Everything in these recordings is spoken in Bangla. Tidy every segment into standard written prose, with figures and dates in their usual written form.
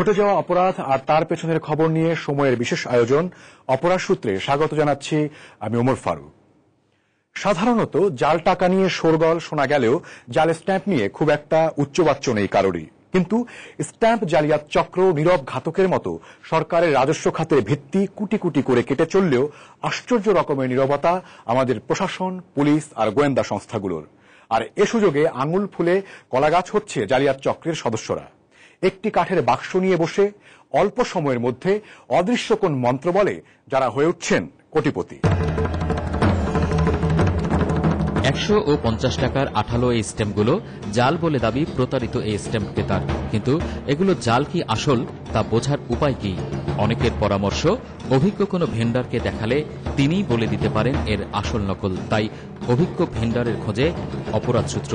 ঘটে যাওয়া অপরাধ আর তার পেছনের খবর নিয়ে সময়ের বিশেষ আয়োজন অপরাধ সূত্রে স্বাগত জানাচ্ছি আমি ওমর ফারুক। সাধারণত জাল টাকা নিয়ে শোরগোল শোনা গেলেও জাল স্ট্যাম্প নিয়ে খুব একটা উচ্চবাচ্য নেই কারোরই, কিন্তু স্ট্যাম্প জালিয়াত চক্র নীরব ঘাতকের মতো সরকারের রাজস্ব খাতের ভিত্তি কুটি কুটি করে কেটে চললেও আশ্চর্য রকমের নীরবতা আমাদের প্রশাসন, পুলিশ আর গোয়েন্দা সংস্থাগুলোর। আর এ সুযোগে আঙুল ফুলে কলাগাছ হচ্ছে জালিয়াত চক্রের সদস্যরা। একটি কাঠের বাক্স নিয়ে বসে অল্প সময়ের মধ্যে অদৃশ্য কোন মন্ত্র বলে যারা হয়ে উঠছেন কোটিপতি। 100 ও 50 টাকার আঠালো এই স্ট্যাম্পগুলো জাল বলে দাবি প্রতারিত এই স্ট্যাম্প ক্রেতার। কিন্তু এগুলো জাল কি আসল তা বোঝার উপায় কি? অনেকের পরামর্শ, অভিজ্ঞ কোনো ভেন্ডারকে দেখালে তিনিই বলে দিতে পারেন এর আসল নকল। তাই অভিজ্ঞ ভেন্ডারের খোঁজে অপরাধ সূত্র।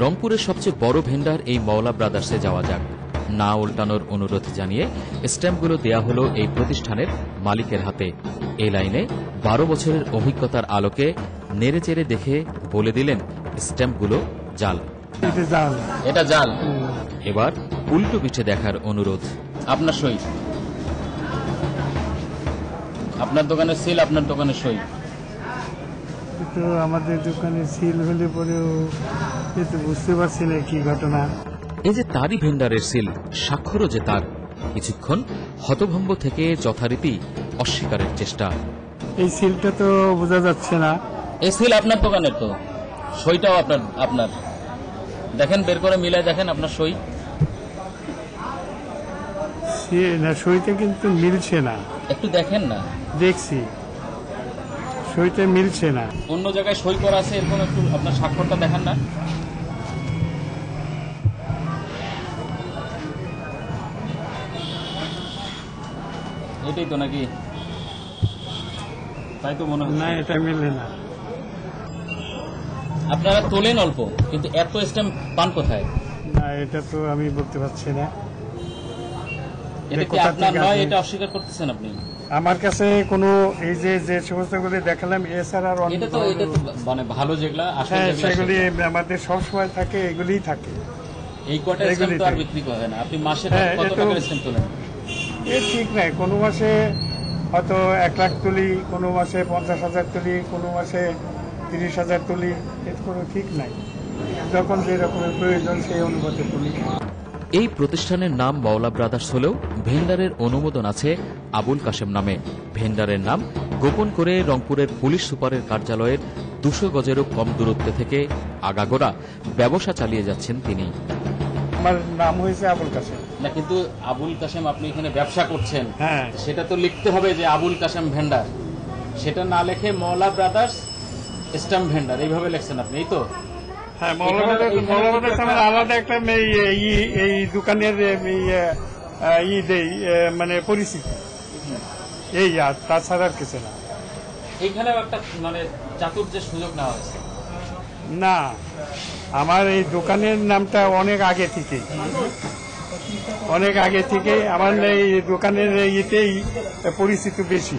রংপুরের সবচেয়ে বড় ভেন্ডার এই মওলা ব্রাদার্সে যাওয়া যাক। না উল্টানোর অনুরোধ জানিয়ে স্ট্যাম্পগুলো দেয়া হলো এই প্রতিষ্ঠানের মালিকের হাতে। এই লাইনে 12 বছরের অভিজ্ঞতার আলোকে নেড়েচেড়ে দেখে বলে দিলেন স্ট্যাম্পগুলো জাল। এটা জাল। এবার উল্টো পিঠে দেখার অনুরোধ। আপনার সই, আপনার দোকানের সিল, আপনার দোকানের সই। তো আমাদের দোকানে সিল হলে পরেও বুঝতে পারছি না কি ঘটনা। এই যে তারই ভেন্ডারের সিল, স্বাক্ষরও যে তার। কিছুক্ষণ হতভম্ব থেকে যথারীতি অস্বীকারের চেষ্টা। এই সিলটা তো বোঝা যাচ্ছে না। এই সিল আপনার দোকানের, তো সইটাও আপনার দেখেন, বের করে মিলাই দেখেন আপনার সই। সইটা কিন্তু মিলছে না। একটু দেখেন না। দেখছি সইটা মিলছে না। অন্য জায়গায় সই করা আছে, এরকম একটু আপনার স্বাক্ষরটা দেখান না। এটাই তো নাকি? তাই তো মনে হয় না, এটা মিলে না। আপনারা তোলেন অল্প, কিন্তু এত স্ট্যাম্প পান কোথায়? না, এটা তো আমি বলতে পারছি না। এটা কি আপনার নয়, এটা অস্বীকার করতেছেন আপনি? আমার কাছে কোনো এই যে সমস্তগুলি দেখালাম এছাড়া আর এটা তো মানে ভালো যেগুলা আসলে সেগুলি আমাদের সবসময় থাকে, এগুলিই থাকে। এই কটা স্ট্যাম্প তো আর বিক্রি করে না। আপনি মাসে কত টাকার স্ট্যাম্প তোলেন? এ ঠিক নাই। কোনো মাসে হয়তো 1 লাখ তুলি, কোনো মাসে 50,000 তুলি, কোনো মাসে 30,000 তুলি। এর কোনো ঠিক নাই। যখন যে রকমের প্রয়োজন সেই অনুপাতে তুলি। এই প্রতিষ্ঠানের নাম মওলা ব্রাদার্স হলেও ভেন্ডারের অনুমোদন আছে আবুল কাশেম নামে। ভেন্ডারের নাম গোপন করে রংপুরের পুলিশ সুপারের কার্যালয়ের 200 গজেরও কম দূরত্বে থেকে আগাগোড়া ব্যবসা চালিয়ে যাচ্ছেন তিনি। আমার নাম হয়েছে আবুল কাশেম। না, কিন্তু আবুল কাশেম আপনি এখানে ব্যবসা করছেন, হ্যাঁ, সেটা তো লিখতে হবে যে আবুল কাশেম ভেন্ডার। সেটা না লিখে মওলা ব্রাদার্স স্ট্যাম্প ভেন্ডার এইভাবে লিখছেন আপনি, এই তো? হ্যাঁ, আলাদা একটা এই দোকানের দেই মানে পরিচিতি, এই আর তাছাড়া আর কিছু না। এইখানেও একটা মানে চাতুর্যের সুযোগ নেওয়া হয়েছে। না, আমার এই দোকানের নামটা অনেক আগে থেকে আমার এই দোকানের ইতেই পরিচিতি বেশি।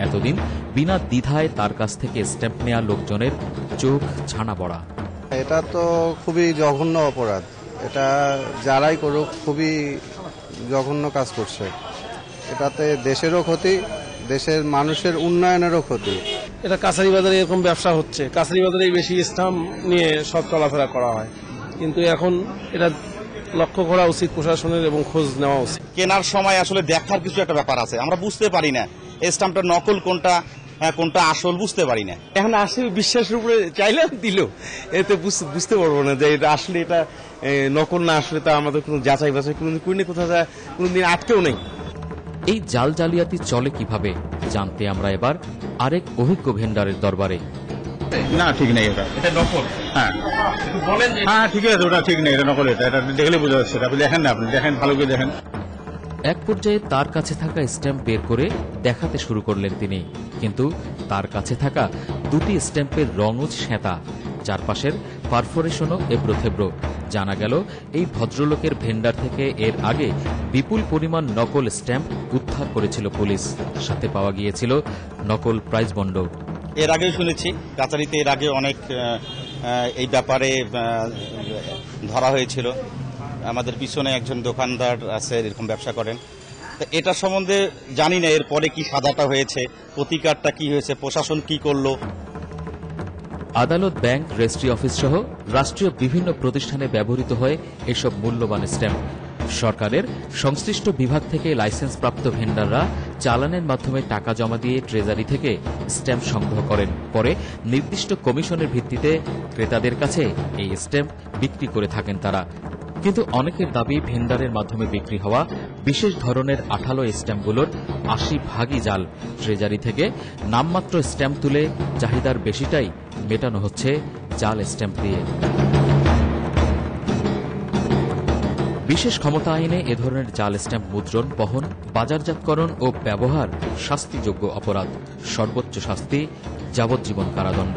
এতদিন বিনা দ্বিধায় তার কাছ থেকে স্ট্যাম্প নেওয়া লোকজনের চোখ ছানা বড়া। এটা তো খুবই জঘন্য অপরাধ। এটা যারাই করুক খুবই জঘন্য কাজ করছে। এটাতে দেশেরও ক্ষতি, দেশের মানুষের উন্নয়নেরও ক্ষতি। এটা কাছারি বাজারে এরকম ব্যবসা হচ্ছে। কাছারি বাজারে বেশি স্ট্যাম্প নিয়ে সব চলাফেরা করা হয়, কিন্তু এখন এটা লক্ষ্য করা উচিত প্রশাসনের এবং খোঁজ নেওয়া উচিত। কেনার সময় আসলে দেখার কিছু একটা ব্যাপার আছে, আমরা বুঝতে পারি না এই স্ট্যাম্পটা নকল কোনটা, কোনটা আসল বুঝতে পারি না। এখন আসলে বিশ্বাসের উপরে চাইলে দিল, এতে বুঝতে পারবো না যে এটা আসলে এটা নকল না আসলে, তা আমাদের কোনো যাচাই বাছাই কোনোদিন কোথাও কোনোদিন আটকেও নেই। এই জাল জালিয়াতি চলে কিভাবে জানতে আমরা এবার আরেক অভিজ্ঞ ভেন্ডারের দরবারে। না, ঠিক নেই, এটা নকল। হ্যাঁ বলেন, হ্যাঁ ঠিক আছে, ওটা ঠিক নেই, এটা নকল। এটা দেখলে বোঝা যাচ্ছে। আপনি দেখেন না, আপনি দেখেন, ভালো করে দেখেন। এক পর্যায়ে তার কাছে থাকা স্ট্যাম্প বের করে দেখাতে শুরু করলেন তিনি, কিন্তু তার কাছে থাকা 2টি স্ট্যাম্পের রঙও শ্বেতা, চারপাশের পারফোরেশনও এবড়োথেবড়ো। জানা গেল এই ভদ্রলোকের ভেন্ডার থেকে এর আগে বিপুল পরিমাণ নকল স্ট্যাম্প উদ্ধার করেছিল পুলিশ। সাথে পাওয়া গিয়েছিল নকল প্রাইজ বন্ড। এর আগেও শুনেছি কাচারিতে এর আগে অনেক এই ব্যাপারে ধরা হয়েছিল। আমাদের পিছনে একজন দোকানদার আছে, এরকম ব্যবসা করেন। তো এটা সম্বন্ধে জানি না এরপরে কি সাজাটা হয়েছে, প্রতিকারটা কি হয়েছে, প্রশাসন কি করলো। আদালত, ব্যাংক, রেজিস্ট্রি অফিস সহ রাষ্ট্রীয় বিভিন্ন প্রতিষ্ঠানে ব্যবহৃত হয় এসব মূল্যবান স্ট্যাম্প। সরকারের সংশ্লিষ্ট বিভাগ থেকে লাইসেন্সপ্রাপ্ত ভেন্ডাররা চালানের মাধ্যমে টাকা জমা দিয়ে ট্রেজারি থেকে স্ট্যাম্প সংগ্রহ করেন। পরে নির্দিষ্ট কমিশনের ভিত্তিতে ক্রেতাদের কাছে এই স্ট্যাম্প বিক্রি করে থাকেন তারা। কিন্তু অনেকের দাবি ভেন্ডারের মাধ্যমে বিক্রি হওয়া বিশেষ ধরনের আঠালো স্ট্যাম্পগুলোর ৮০% জাল। ট্রেজারি থেকে নামমাত্র স্ট্যাম্প তুলে চাহিদার বেশিটাই মেটানো হচ্ছে জাল স্ট্যাম্প দিয়ে। বিশেষ ক্ষমতা আইনে এ ধরনের জাল স্ট্যাম্প মুদ্রণ, বহন, বাজারজাতকরণ ও ব্যবহার শাস্তিযোগ্য অপরাধ। সর্বোচ্চ শাস্তি যাবজ্জীবন কারাদণ্ড।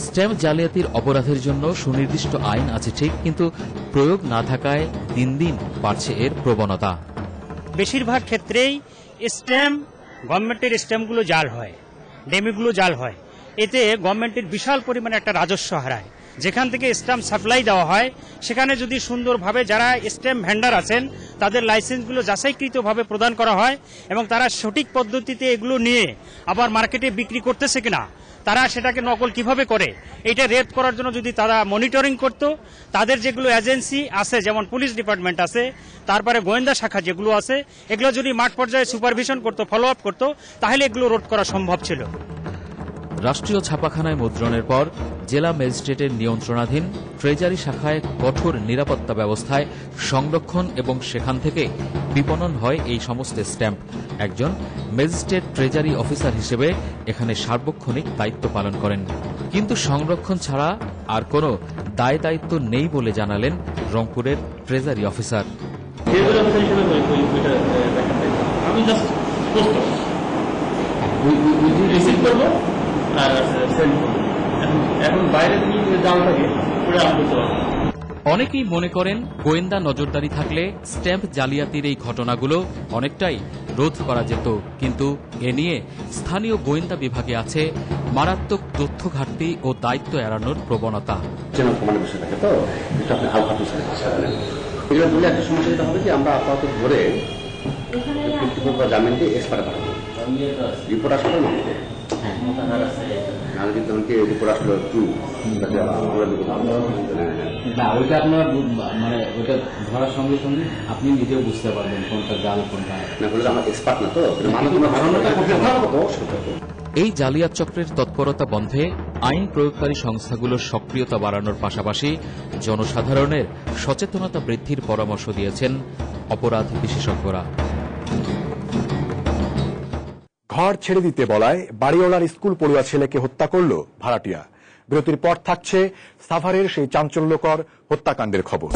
স্ট্যাম্প জালিয়াতির অপরাধের জন্য সুনির্দিষ্ট আইন আছে ঠিক, কিন্তু প্রয়োগ না থাকায় দিন দিন বাড়ছে এর প্রবণতা। বেশিরভাগ ক্ষেত্রেই স্ট্যাম্প, গভর্নমেন্টের স্ট্যাম্পগুলো জাল হয়, ডেমিগুলো জাল হয়। এতে গভর্নমেন্টের বিশাল পরিমাণে একটা রাজস্ব হারায়। যেখান থেকে স্ট্যাম্প সাপ্লাই দেওয়া হয় সেখানে যদি সুন্দরভাবে যারা স্ট্যাম্প ভেন্ডার আছেন তাদের লাইসেন্সগুলো যাচাইকৃতভাবে প্রদান করা হয় এবং তারা সঠিক পদ্ধতিতে এগুলো নিয়ে আবার মার্কেটে বিক্রি করতেছে কিনা, তারা সেটাকে নকল কিভাবে করে, এটা রেড করার জন্য যদি তারা মনিটরিং করত, তাদের যেগুলো এজেন্সি আছে যেমন পুলিশ ডিপার্টমেন্ট আছে, তারপরে গোয়েন্দা শাখা যেগুলো আছে, এগুলো যদি মাঠ পর্যায়ে সুপারভিশন করতো, ফলো আপ করতো, তাহলে এগুলো রোধ করা সম্ভব ছিল। রাষ্ট্রীয় ছাপাখানায় মুদ্রণের পর জেলা ম্যাজিস্ট্রেটের নিয়ন্ত্রণাধীন ট্রেজারি শাখায় কঠোর নিরাপত্তা ব্যবস্থায় সংরক্ষণ এবং সেখান থেকে বিপণন হয় এই সমস্ত স্ট্যাম্প। একজন ম্যাজিস্ট্রেট ট্রেজারি অফিসার হিসেবে এখানে সার্বক্ষণিক দায়িত্ব পালন করেন। কিন্তু সংরক্ষণ ছাড়া আর কোনো দায় দায়িত্ব নেই বলে জানালেন রংপুরের ট্রেজারি অফিসার। আমি জাস্ট পোস্ট রিসিভ করবো আর সেন্ড করবো। এখন বাইরে তুমি জালটাকে পুরো আনতে পারবো। অনেকেই মনে করেন গোয়েন্দা নজরদারি থাকলে স্ট্যাম্প জালিয়াতির এই ঘটনাগুলো অনেকটাই রোধ করা যেত, কিন্তু এ নিয়ে স্থানীয় গোয়েন্দা বিভাগে আছে মারাত্মক তথ্য ঘাটতি ও দায়িত্ব এড়ানোর প্রবণতা। একটা সমস্যা যেটা হবে যে আমরা আপাতত ধরে জামিন দিয়ে এক্সপার্ট পাঠাবো, রিপোর্ট আসলে নাহলে কিন্তু আমাকে রিপোর্ট আসলে না, ওইটা আপনার মানে ওইটা ধরার সঙ্গে সঙ্গে আপনি নিজেও বুঝতে পারবেন কোনটা জাল কোনটা না, বলে আমার এক্সপার্ট না তো। এই জালিয়াত চক্রের তৎপরতা বন্ধে আইন প্রয়োগকারী সংস্থাগুলোর সক্রিয়তা বাড়ানোর পাশাপাশি জনসাধারণের সচেতনতা বৃদ্ধির পরামর্শ দিয়েছেন অপরাধ বিশেষজ্ঞরা। ঘর ছেড়ে দিতে বলায় বাড়িওয়ালার স্কুল পড়ুয়া ছেলেকে হত্যা করল ভাড়াটিয়া। বিরতির পর থাকছে সাভারের সেই চাঞ্চল্যকর হত্যাকাণ্ডের খবর।